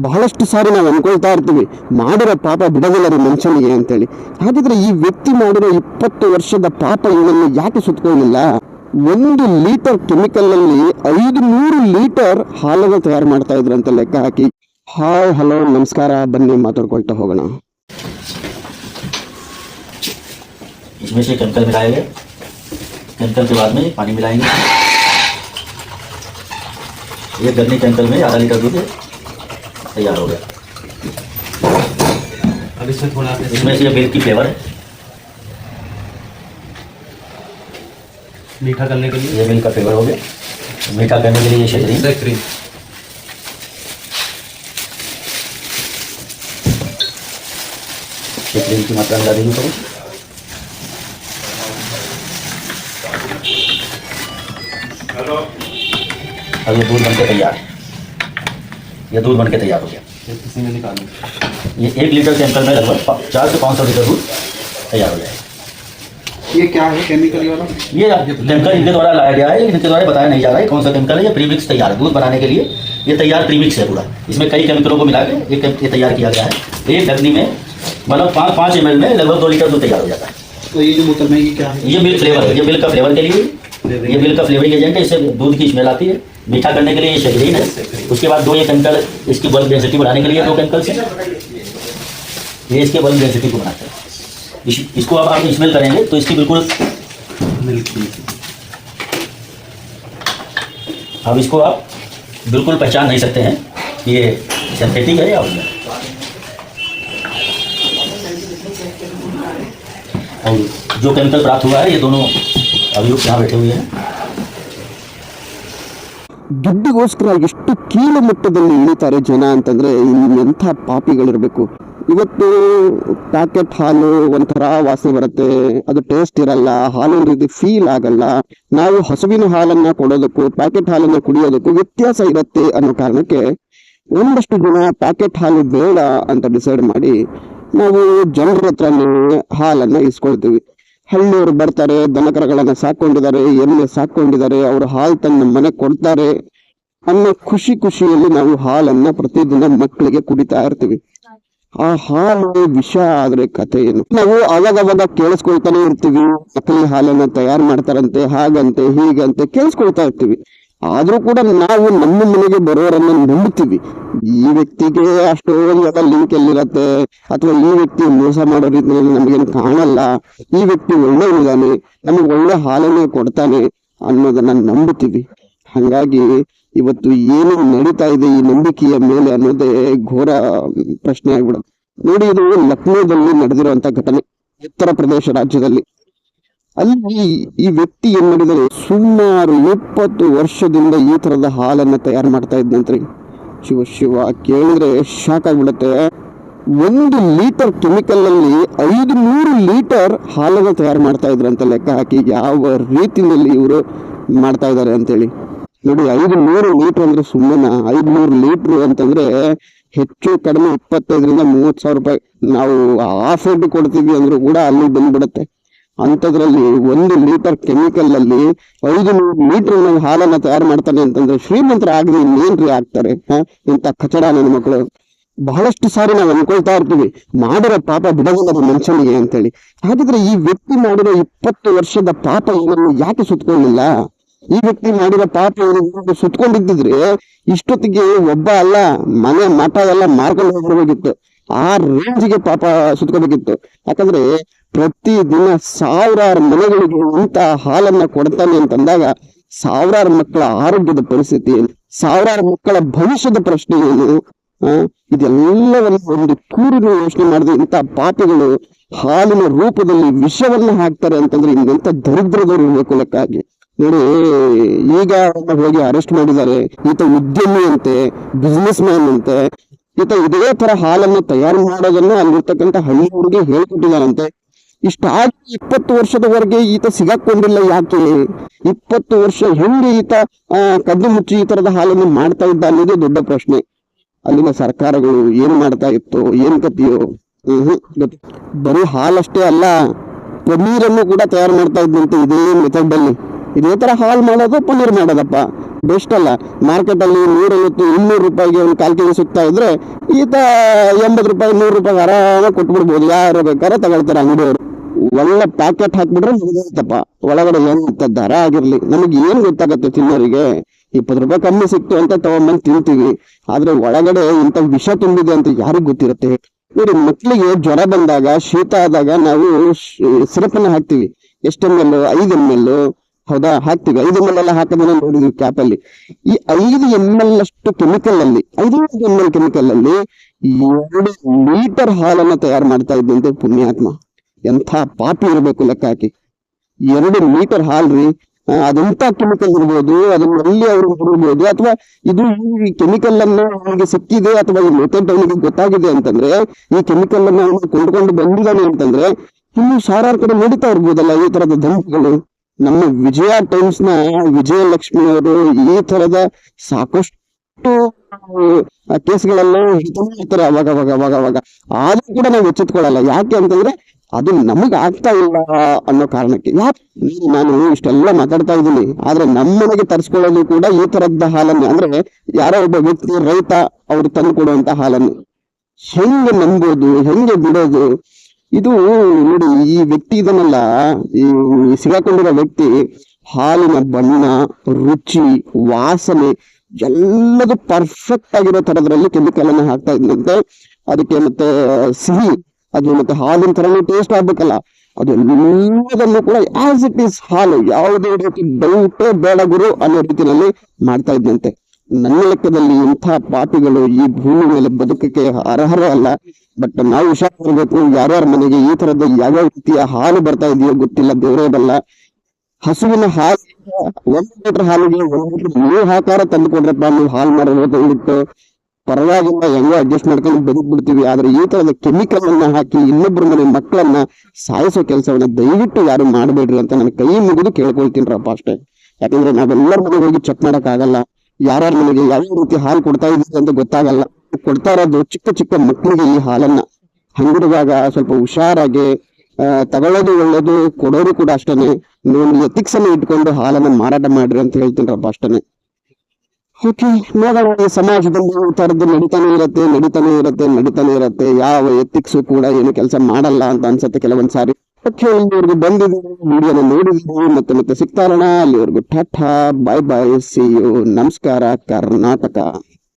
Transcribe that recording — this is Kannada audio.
ಬಹಳಷ್ಟು ಸಾರಿ ನಾವು ಅನ್ಕೊಳ್ತಾ ಇರ್ತೀವಿ, ಮಾಡಿರೋ ಪಾಪ ಬಿಡೋದಿಲ್ಲ ರೀ ಮನುಷ್ಯನಿಗೆ ಅಂತೇಳಿ. ಹಾಗಿದ್ರೆ ಈ ವ್ಯಕ್ತಿ ಮಾಡಿರೋ 20 ವರ್ಷದ ಪಾಪ ಇವನನ್ನು ಯಾಕೆ ಸುತ್ಕೊಳ್ಳಿಲ್ಲ? 1 ಲೀಟರ್ ಕೆಮಿಕಲ್ ನಲ್ಲಿ 500 ಲೀಟರ್ ಹಾಲನ್ನು ತಯಾರು ಮಾಡ್ತಾ ಇದ್ರಂತ ಲೆಕ್ಕ ಹಾಕಿ. ಹಾಯ್ ಹಲೋ ನಮಸ್ಕಾರ, ಬನ್ನಿ ಮಾತಾಡ್ಕೊಳ್ತಾ ಹೋಗೋಣ. इसमें से केमिकल मिलाएंगे, केमिकल के बाद में पानी मिलाएंगे। ये गर्मी केमिकल में आधा लीटर दूध तैयार हो गया। अब इसमें थोड़ा इसमें से मिल्क की फ्लेवर है, मीठा करने के लिए ये मिल्क का फ्लेवर हो गया। मीठा करने के लिए ये शक्करी, शक्कर की मात्रा मिला देंगे थोड़ी। अब ये दूध बनके तैयार है, ये दूध बनके तैयार हो गया। किसी में निकालो, ये 1 लीटर केमिकल में लगभग 400 से 500 लीटर दूध तैयार हो जाएगा। ये क्या है केमिकल वाला? ये केमिकल इनके द्वारा लाया गया है, लेकिन इनके द्वारा बताया नहीं जा रहा है कौन सा केमिकल है। ये प्रीमिक्स तैयार है दूध बनाने के लिए, ये तैयार प्रीमिक्स है पूरा। इसमें कई केमिकल को मिला के ये तैयार किया गया है। एक डगनी में मतलब 5 ml में लगभग 2 लीटर दूध तैयार हो जाता है। तो ये जो बोतल में ये क्या है? ये मिल्क फ्लेवर है, ये मिल्क का फ्लेवर के लिए, ये मिल्क का फ्लेवरिंग एजेंट है। इससे दूध की स्मेल आती है। मीठा करने के लिए ये शक्कर है। उसके बाद 2 ये केमिकल इसकी बल्ब डेंसिटी बढ़ाने के लिए 2 केमिकल्स हैं, ये इसके बल्ब डेंसिटी को बढ़ाते हैं। इसको अब आप स्मेल करेंगे तो इसकी बिल्कुल मिल्क, अब इसको आप बिल्कुल पहचान नहीं सकते हैं कि ये सिंथेटिक है या ओरिजिनल। और जो केमिकल प्राप्त हुआ है, ये दोनों अभियुक्त यहाँ बैठे हुए हैं। ದುಡ್ಡಿಗೋಸ್ಕರ ಎಷ್ಟು ಕೀಳು ಮಟ್ಟದಲ್ಲಿ ಇಳಿತಾರೆ ಜನ ಅಂತಂದ್ರೆ ಎಂಥ ಪಾಪಿಗಳಿರ್ಬೇಕು. ಇವತ್ತು ಪ್ಯಾಕೆಟ್ ಹಾಲು ಒಂಥರ ವಾಸನೆ ಬರುತ್ತೆ, ಅದು ಟೇಸ್ಟ್ ಇರಲ್ಲ, ಹಾಲು ರೀತಿ ಫೀಲ್ ಆಗಲ್ಲ. ನಾವು ಹಸುವಿನ ಹಾಲನ್ನ ಕೊಡೋದಕ್ಕೂ ಪ್ಯಾಕೆಟ್ ಹಾಲನ್ನ ಕುಡಿಯೋದಕ್ಕೂ ವ್ಯತ್ಯಾಸ ಇರುತ್ತೆ ಅನ್ನೋ ಕಾರಣಕ್ಕೆ ಒಂದಷ್ಟು ಜನ ಪ್ಯಾಕೆಟ್ ಹಾಲು ಬೇಡ ಅಂತ ಡಿಸೈಡ್ ಮಾಡಿ ನಾವು ಜನರ ಹತ್ರನೇ ಹಾಲನ್ನ ಇಸ್ಕೊಳ್ತೀವಿ. ಹಳ್ಳಿಯವರು ಬರ್ತಾರೆ, ದನಕರಗಳನ್ನ ಸಾಕೊಂಡಿದ್ದಾರೆ, ಎಮ್ಮೆ ಸಾಕೊಂಡಿದ್ದಾರೆ, ಅವರು ಹಾಲು ತಂದು ಮನೆ ಕೊಡ್ತಾರೆ ಅನ್ನೋ ಖುಷಿಯಲ್ಲಿ ನಾವು ಹಾಲನ್ನ ಪ್ರತಿದಿನ ಮಕ್ಕಳಿಗೆ ಕುಡಿತಾ ಇರ್ತೀವಿ. ಆ ಹಾಲು ವಿಷ ಆದ್ರೆ ಕಥೆ ಏನು? ನಾವು ಅವಾಗ ಕೇಳಿಸ್ಕೊಳ್ತಾನೆ ಇರ್ತೀವಿ, ನಕಲಿ ಹಾಲನ್ನ ತಯಾರು ಮಾಡ್ತಾರಂತೆ, ಹಾಗಂತೆ ಹೀಗಂತೆ ಕೇಳಿಸ್ಕೊಳ್ತಾ ಇರ್ತೀವಿ. ಆದ್ರೂ ಕೂಡ ನಾವು ನಮ್ಮ ಮನೆಗೆ ಬರೋರನ್ನ ನಂಬ್ತೀವಿ. ಈ ವ್ಯಕ್ತಿಗೆ ಅಷ್ಟೊಂದು ಲಿಂಕ್ ಎಲ್ಲಿರತ್ತೆ, ಅಥವಾ ಈ ವ್ಯಕ್ತಿ ಮೋಸ ಮಾಡೋ ರೀತಿಯಲ್ಲಿ ನಮಗೇನು ಕಾಣಲ್ಲ, ಈ ವ್ಯಕ್ತಿ ಒಳ್ಳೆಯವನಿದ್ದಾನೆ, ನಮಗೆ ಒಳ್ಳೆ ಹಾಲನ್ನೇ ಕೊಡ್ತಾನೆ ಅನ್ನೋದನ್ನ ನಂಬುತ್ತೀವಿ. ಹಂಗಾಗಿ ಇವತ್ತು ಏನು ನಡೀತಾ ಇದೆ ಈ ನಂಬಿಕೆಯ ಮೇಲೆ ಅನ್ನೋದೇ ಘೋರ ಪ್ರಶ್ನೆ ಆಗ್ಬಿಡುತ್ತೆ. ನೋಡಿ, ಇದು ಲಕ್ನೋದಲ್ಲಿ ನಡೆದಿರುವಂತ ಘಟನೆ, ಉತ್ತರ ಪ್ರದೇಶ ರಾಜ್ಯದಲ್ಲಿ. ಅಲ್ಲಿ ಈ ವ್ಯಕ್ತಿ ಏನ್ ಮಾಡಿದರೆ, ಸುಮಾರು 20 ವರ್ಷದಿಂದ ಈ ತರದ ಹಾಲನ್ನ ತಯಾರು ಮಾಡ್ತಾ ಇದ್ದಂತ್ರಿ. ಶಿವ ಕೇಳಿದ್ರೆ ಶಾಕ್ ಆಗ್ಬಿಡತ್ತೆ. 1 ಲೀಟರ್ ಕೆಮಿಕಲ್ ನಲ್ಲಿ 500 ಲೀಟರ್ ಹಾಲನ್ನ ತಯಾರು ಮಾಡ್ತಾ ಇದ್ರಂತ ಲೆಕ್ಕ ಹಾಕಿ ಯಾವ ರೀತಿಯಲ್ಲಿ ಇವರು ಮಾಡ್ತಾ ಇದ್ದಾರೆ ಅಂತೇಳಿ ನೋಡಿ. 500 ಲೀಟರ್ ಅಂದ್ರೆ ಸುಮ್ಮನೆ 500 ಲೀಟರ್ ಅಂತಂದ್ರೆ ಹೆಚ್ಚು ಕಡಿಮೆ 25,000 ರಿಂದ 30,000 ರೂಪಾಯಿ ನಾವು ಹಾಫ್ ರೇಟ್ ಕೊಡ್ತೀವಿ ಅಂದ್ರೂ ಕೂಡ ಅಲ್ಲಿ ಬಂದ್ಬಿಡತ್ತೆ. ಅಂತದ್ರಲ್ಲಿ 1 ಲೀಟರ್ ಕೆಮಿಕಲ್ ಅಲ್ಲಿ 500 ಲೀಟರ್ ಹಾಲನ್ನ ತಯಾರು ಮಾಡ್ತಾನೆ ಅಂತಂದ್ರೆ ಶ್ರೀಮಂತರ ಆಗ್ಲಿ ಇನ್ನೇನ್ರಿ ಆಗ್ತಾರೆ? ಇಂಥ ಕಚಡ ನನ್ನ ಮಕ್ಕಳು. ಬಹಳಷ್ಟು ಸಾರಿ ನಾವು ಅನ್ಕೊಳ್ತಾ ಇರ್ತೀವಿ, ಮಾಡಿರೋ ಪಾಪ ಬಿಡೋದಿಲ್ಲ ಮನುಷ್ಯನಿಗೆ ಅಂತೇಳಿ. ಹಾಗಿದ್ರೆ ಈ ವ್ಯಕ್ತಿ ಮಾಡಿರೋ 20 ವರ್ಷದ ಪಾಪ ಇವನನ್ನು ಯಾಕೆ ಸುತ್ಕೊಳ್ಳಿಲ್ಲ? ಈ ವ್ಯಕ್ತಿ ಮಾಡಿರೋ ಪಾಪ ಸುತ್ಕೊಂಡಿದ್ದಿದ್ರೆ ಇಷ್ಟೊತ್ತಿಗೆ ಒಬ್ಬ ಅಲ್ಲ, ಮನೆ ಮಠ ಎಲ್ಲ ಮಾರ್ಕೊಂಡು ಹೋಗ್ಬಿಡ್ಬೇಕಿತ್ತು. ಆ ರೇಂಜ್ಗೆ ಪಾಪ ಸುತ್ಕೋಬೇಕಿತ್ತು. ಯಾಕಂದ್ರೆ ಪ್ರತಿದಿನ 1000 ಮನೆಗಳಿಗೆ ಇಂತ ಹಾಲನ್ನ ಕೊಡ್ತಾನೆ ಅಂತಂದಾಗ 1000 ಮಕ್ಕಳ ಆರೋಗ್ಯದ ಪರಿಸ್ಥಿತಿ ಏನು, 1000 ಮಕ್ಕಳ ಭವಿಷ್ಯದ ಪ್ರಶ್ನೆ ಏನು? ಇದೆಲ್ಲವನ್ನು ಒಂದು ಕೂರಿನ ಯೋಚನೆ ಮಾಡಿದ್ರೆ ಇಂಥ ಪಾಪಿಗಳು ಹಾಲಿನ ರೂಪದಲ್ಲಿ ವಿಷವನ್ನ ಹಾಕ್ತಾರೆ ಅಂತಂದ್ರೆ ಇನ್ನೆಂತ ದರಿದ್ರದವ್ರು ಇರ್ಬೇಕು ಲೆಕ್ಕ ಆಗಿ. ನೋಡಿ, ಈಗ ಹೋಗಿ ಅರೆಸ್ಟ್ ಮಾಡಿದ್ದಾರೆ. ಈತ ಉದ್ಯಮಿ ಅಂತೆ, ಬಿಸ್ನೆಸ್ ಮ್ಯಾನ್ ಅಂತೆ. ಈತ ಇದೇ ತರ ಹಾಲನ್ನು ತಯಾರು ಮಾಡೋದನ್ನ ಅಲ್ಲಿರ್ತಕ್ಕಂಥ ಹಳ್ಳಿಯವರಿಗೆ ಹೇಳ್ಕೊಟ್ಟಿದ್ದಾರಂತೆ. ಇಷ್ಟಾಗಿ 20 ವರ್ಷದವರೆಗೆ ಈತ ಸಿಗಾಕೊಂಡಿಲ್ಲ ಯಾಕೆ? 20 ವರ್ಷ ಹೆಂಗೆ ಈತ ಕದ್ದು ಮುಚ್ಚಿ ಈ ತರದ ಹಾಲನ್ನು ಮಾಡ್ತಾ ಇದ್ದ ಅನ್ನೋದೇ ದೊಡ್ಡ ಪ್ರಶ್ನೆ. ಅಲ್ಲಿನ ಸರ್ಕಾರಗಳು ಏನ್ ಮಾಡ್ತಾ ಇತ್ತು, ಏನ್ ಕತಿಯೋ ಬರೀ ಹಾಲಷ್ಟೇ ಅಲ್ಲ, ಪನ್ನೀರನ್ನು ಕೂಡ ತಯಾರು ಮಾಡ್ತಾ ಇದ್ದಂತೆ ಇದೇ ಮೆಥಡ್ ಅಲ್ಲಿ. ಇದೇ ತರ ಹಾಲು ಮಾಡೋದು, ಪನ್ನೀರ್ ಮಾಡೋದಪ್ಪ. ಬೆಸ್ಟ್ ಅಲ್ಲ. ಮಾರ್ಕೆಟ್ ಅಲ್ಲಿ 150-200 ರೂಪಾಯಿಗೆ ಒಂದು 1/4 kg ಸಿಗ್ತಾ ಇದ್ರೆ ಈತ 80 ರೂಪಾಯಿ 100 ರೂಪಾಯಿ ಆರಾಮಾಗಿ ಕೊಟ್ಬಿಡ್ಬೋದು. ಯಾರು ಬೇಕಾದ್ರೆ ತಗೊಳ್ತಾರೆ ಅಂಗಡಿಯವರು. ಒಳ್ಳೆ ಪ್ಯಾಕೆಟ್ ಹಾಕ್ಬಿಟ್ರೆ ಮುಗಿದೋಯ್ತಪ್ಪ. ಒಳಗಡೆ ಎಂತ ದರ ಆಗಿರ್ಲಿ, ನಮಗೆ ಏನ್ ಗೊತ್ತಾಗತ್ತೆ ತಿನ್ನೋರಿಗೆ? 20 ರೂಪಾಯಿ ಕಮ್ಮಿ ಸಿಕ್ತು ಅಂತ ತಗೊಂಡ್ಬಂದು ತಿಂತೀವಿ, ಆದ್ರೆ ಒಳಗಡೆ ಇಂಥ ವಿಷ ತುಂಬಿದೆ ಅಂತ ಯಾರಿಗ್ ಗೊತ್ತಿರುತ್ತೆ? ನೋಡಿ, ಮಕ್ಕಳಿಗೆ ಜ್ವರ ಬಂದಾಗ, ಶೀತ ಆದಾಗ ನಾವು ಸಿರಪನ್ನ ಹಾಕ್ತಿವಿ. ಎಷ್ಟು ml? 5 ml. ಹೌದಾ, ಹಾಕ್ತಿವಿ. 5 ml ಎಲ್ಲ ಹಾಕೋದನ್ನ ನೋಡಿದ್ವಿ ಕ್ಯಾಪ್ ಅಲ್ಲಿ. ಈ 5 ml ಅಷ್ಟು ಕೆಮಿಕಲ್ ಅಲ್ಲಿ, 5 ml ಕೆಮಿಕಲ್ ಅಲ್ಲಿ 2 ಲೀಟರ್ ಹಾಲನ್ನ ತಯಾರು ಮಾಡ್ತಾ ಇದ್ದಂತೆ ಪುಣ್ಯಾತ್ಮ. ಎಂಥ ಪಾಪಿ ಇರಬೇಕು ಲೆಕ್ಕ ಹಾಕಿ. 2 ಲೀಟರ್ ಹಾಲ್ರಿ, ಅದೆಂತ ಕೆಮಿಕಲ್ ಇರ್ಬೋದು, ಅದನ್ನಲ್ಲಿ ಅವರು ಹೊರಡ್ಬೋದು, ಅಥವಾ ಇದು ಈ ಕೆಮಿಕಲ್ ಅನ್ನ ಅವನಿಗೆ ಸಿಕ್ಕಿದೆ ಅಥವಾ ಈ ಮೆಥಡ್ ಅವನಿಗೆ ಗೊತ್ತಾಗಿದೆ ಅಂತಂದ್ರೆ, ಈ ಕೆಮಿಕಲ್ ಅನ್ನ ಅವನು ಕೊಂಡ್ಕೊಂಡು ಬಂದಿದ್ದಾನೆ ಅಂತಂದ್ರೆ, ಇನ್ನು ಸಾವಿರಾರು ಕಡೆ ನಡೀತಾ ಇರ್ಬೋದಲ್ಲ ಈ ತರದ ದಂಧೆಗಳು. ನಮ್ಮ ವಿಜಯ ಟೈಮ್ಸ್ ನ ವಿಜಯಲಕ್ಷ್ಮಿ ಅವರು ಈ ತರದ ಸಾಕಷ್ಟು ಕೇಸ್ಗಳೆಲ್ಲ ಹಿಡಿತಾನೆ ಇರ್ತಾರೆ ಅವಾಗ. ಆದ್ರೂ ಕೂಡ ನಾವು ಎಚ್ಚೆತ್ಕೊಳ್ಳಲ್ಲ. ಯಾಕೆ ಅಂತಂದ್ರೆ ಅದು ನಮಗ್ ಆಗ್ತಾ ಇಲ್ಲ ಅನ್ನೋ ಕಾರಣಕ್ಕೆ. ಯಾಕೆ ನಾನು ಇಷ್ಟೆಲ್ಲ ಮಾತಾಡ್ತಾ ಇದ್ದೀನಿ, ಆದ್ರೆ ನಮ್ಮನೆಗೆ ತರಿಸ್ಕೊಳ್ಳೋದು ಕೂಡ ಈ ತರದ ಹಾಲನ್ನು, ಅಂದ್ರೆ ಯಾರೋ ಒಬ್ಬ ವ್ಯಕ್ತಿ ರೈತ ಅವ್ರು ತಂದು ಕೊಡುವಂತ ಹಾಲನ್ನು ಹೆಂಗೆ ನಂಬೋದು, ಹೆಂಗೆ ಬಿಡೋದು? ಇದು ನೋಡಿ, ಈ ವ್ಯಕ್ತಿ ಇದನ್ನಲ್ಲ, ಈ ಸಿಗಾಕೊಂಡಿರೋ ವ್ಯಕ್ತಿ ಹಾಲಿನ ಬಣ್ಣ, ರುಚಿ, ವಾಸನೆ ಎಲ್ಲದೂ ಪರ್ಫೆಕ್ಟ್ ಆಗಿರೋ ತರದ್ರಲ್ಲಿ ಕೆಮಿಕಲ್ ಅನ್ನ ಹಾಕ್ತಾ ಇದ್ದಂತೆ. ಅದಕ್ಕೆ ಮತ್ತೆ ಸಿಹಿ, ಅದು ಮತ್ತೆ ಹಾಲಿನ ತರನೇ ಟೇಸ್ಟ್ ಆಗ್ಬೇಕಲ್ಲ, ಅದು ಎಲ್ಲದನ್ನು ಕೂಡ ಆಸ್ ಇಟ್ ಈಸ್ ಹಾಲು, ಯಾವುದೇ ರೀತಿ ಡೌಟೇ ಬೇಡ ಗುರು ಅನ್ನೋ ರೀತಿಯಲ್ಲಿ ಮಾಡ್ತಾ ಇದ್ದಂತೆ. ನನ್ನ ಲೆಕ್ಕದಲ್ಲಿ ಇಂಥ ಪಾಪಿಗಳು ಈ ಭೂಮಿ ಮೇಲೆ ಬದುಕಕ್ಕೆ ಅರ್ಹರೇ ಅಲ್ಲ. ಬಟ್ ನಾವು ಹುಷಾರಿರ್ಬೇಕು. ಯಾರ್ಯಾರ ಮನೆಗೆ ಈ ತರದ ಯಾವ್ಯಾವ ರೀತಿಯ ಹಾಲು ಬರ್ತಾ ಇದೆಯೋ ಗೊತ್ತಿಲ್ಲ, ದೇವರೇ ಬಲ್ಲ. ಹಸುವಿನ ಹಾಲು 1 ಲೀಟರ್ ಹಾಲಿಗೆ 1 ಲೀಟರ್ ನೀವು ಹಾಕಾರ ತಂದು ಕೊಡ್ರಪ್ಪ, ನೀವು ಹಾಲು ಮಾಡೋದು ಬಿಟ್ಟು ಪರವಾಗಿಲ್ಲ, ಹೆಂಗೋ ಅಡ್ಜಸ್ಟ್ ಮಾಡ್ಕೊಂಡು ಬದುಕ್ಬಿಡ್ತೀವಿ. ಆದ್ರೆ ಈ ತರದ ಕೆಮಿಕಲ್ ಅನ್ನ ಹಾಕಿ ಇನ್ನೊಬ್ಬರ ಮನೆ ಮಕ್ಕಳನ್ನ ಸಾಯಿಸೋ ಕೆಲಸವನ್ನ ದಯವಿಟ್ಟು ಯಾರು ಮಾಡಬೇಡ್ರಿ ಅಂತ ನಾನು ಕೈ ಮುಗಿದು ಕೇಳ್ಕೊಳ್ತೀನಿರಪ್ಪ ಅಷ್ಟೇ. ಯಾಕಂದ್ರೆ ನಾವೆಲ್ಲರ ಮನೆಗೆ ಹೋಗಿ ಚೆಕ್ ಮಾಡಕ್ ಆಗಲ್ಲ, ಯಾರ್ಯಾರ ಮನೆಗೆ ಯಾವ ರೀತಿ ಹಾಲು ಕೊಡ್ತಾ ಇದ್ದೀವಿ ಅಂತ ಗೊತ್ತಾಗಲ್ಲ. ಕೊಡ್ತಾ ಇರೋದು ಚಿಕ್ಕ ಮಕ್ಕಳಿಗೆ ಈ ಹಾಲನ್ನ. ಹಂಗಿರುವಾಗ ಸ್ವಲ್ಪ ಹುಷಾರಾಗಿ ತಗೊಳ್ಳೋದು ಒಳ್ಳೇದು, ಕೊಡೋರು ಕೂಡ ಅಷ್ಟೇನೆ. ನೀವು ಎಥಿಕ್ಸ್ ಅನ್ನು ಇಟ್ಕೊಂಡು ಹಾಲನ್ನ ಮಾರಾಟ ಮಾಡ್ರಿ ಅಂತ ಹೇಳ್ತೀನಿರಪ್ಪ ಅಷ್ಟೇನೆ. ಓಕೆ, ನೋಡೋಣ. ಈ ಸಮಾಜದಲ್ಲಿ ಈ ತರದ್ದು ನಡೀತಾನೆ ಇರತ್ತೆ. ಯಾವ ಎಥಿಕ್ಸ್ ಕೂಡ ಏನು ಕೆಲಸ ಮಾಡಲ್ಲ ಅಂತ ಅನ್ಸುತ್ತೆ ಕೆಲವೊಂದ್ ಸಾರಿ. ಓಕೆ, ಇಲ್ಲಿವರೆಗೂ ಬಂದಿದ್ದೀವಿ, ವಿಡಿಯೋನ ನೋಡಿದ್ದೀವಿ. ಮತ್ತೆ ಸಿಗ್ತಾ ಇರೋಣ. ಅಲ್ಲಿವರೆಗೂ ಟಾಟಾ, ಬಾಯ್, ಸಿ ಯು. ನಮಸ್ಕಾರ ಕರ್ನಾಟಕ.